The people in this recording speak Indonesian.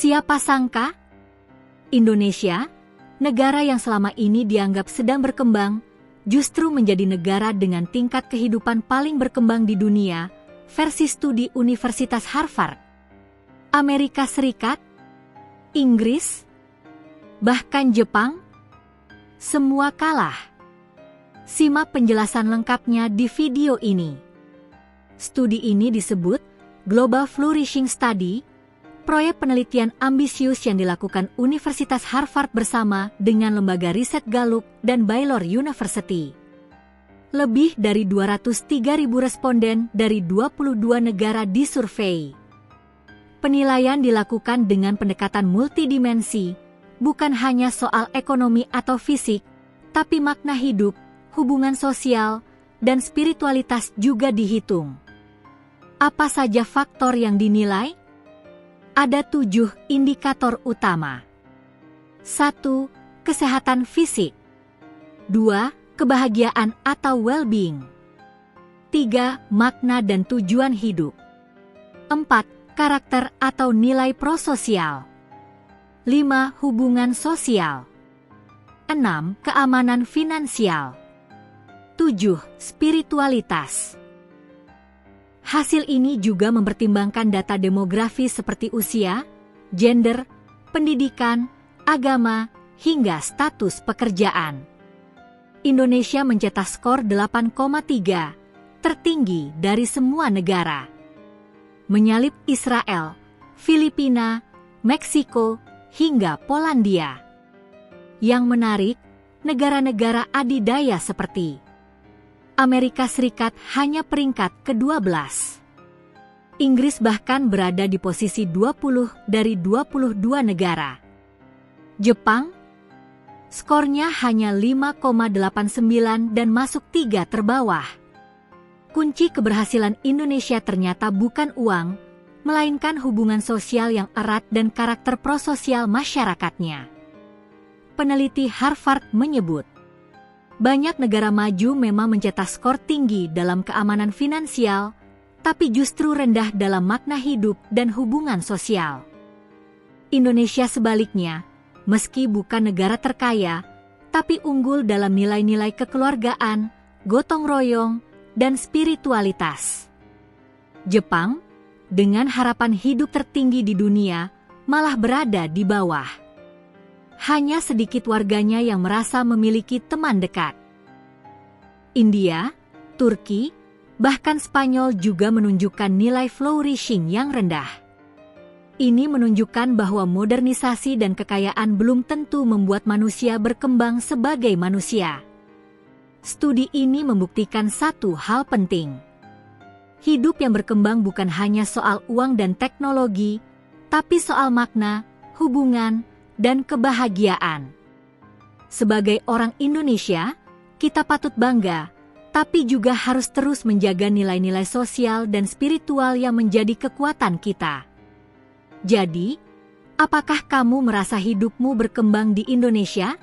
Siapa sangka? Indonesia, negara yang selama ini dianggap sedang berkembang, justru menjadi negara dengan tingkat kehidupan paling berkembang di dunia, versi studi Universitas Harvard. Amerika Serikat, Inggris, bahkan Jepang, semua kalah. Simak penjelasan lengkapnya di video ini. Studi ini disebut Global Flourishing Study, proyek penelitian ambisius yang dilakukan Universitas Harvard bersama dengan lembaga riset Gallup dan Baylor University. Lebih dari 203.000 responden dari 22 negara disurvei. Penilaian dilakukan dengan pendekatan multidimensi, bukan hanya soal ekonomi atau fisik, tapi makna hidup, hubungan sosial, dan spiritualitas juga dihitung. Apa saja faktor yang dinilai? Ada 7 indikator utama. 1. Kesehatan fisik. 2. Kebahagiaan atau well-being. 3. Makna dan tujuan hidup. 4. Karakter atau nilai prososial. 5. Hubungan sosial. 6. Keamanan finansial. 7. Spiritualitas. Hasil ini juga mempertimbangkan data demografi seperti usia, gender, pendidikan, agama, hingga status pekerjaan. Indonesia mencetak skor 8,3, tertinggi dari semua negara. Menyalip Israel, Filipina, Meksiko, hingga Polandia. Yang menarik, negara-negara adidaya seperti Amerika Serikat hanya peringkat ke-12. Inggris bahkan berada di posisi 20 dari 22 negara. Jepang, skornya hanya 5,89 dan masuk 3 terbawah. Kunci keberhasilan Indonesia ternyata bukan uang, melainkan hubungan sosial yang erat dan karakter prososial masyarakatnya. Peneliti Harvard menyebut, banyak negara maju memang mencetak skor tinggi dalam keamanan finansial, tapi justru rendah dalam makna hidup dan hubungan sosial. Indonesia sebaliknya, meski bukan negara terkaya, tapi unggul dalam nilai-nilai kekeluargaan, gotong royong, dan spiritualitas. Jepang, dengan harapan hidup tertinggi di dunia, malah berada di bawah. Hanya sedikit warganya yang merasa memiliki teman dekat. India, Turki, bahkan Spanyol juga menunjukkan nilai flourishing yang rendah. Ini menunjukkan bahwa modernisasi dan kekayaan belum tentu membuat manusia berkembang sebagai manusia. Studi ini membuktikan satu hal penting. Hidup yang berkembang bukan hanya soal uang dan teknologi, tapi soal makna, hubungan, dan kebahagiaan. Sebagai orang Indonesia, kita patut bangga, tapi juga harus terus menjaga nilai-nilai sosial dan spiritual yang menjadi kekuatan kita. Jadi, apakah kamu merasa hidupmu berkembang di Indonesia?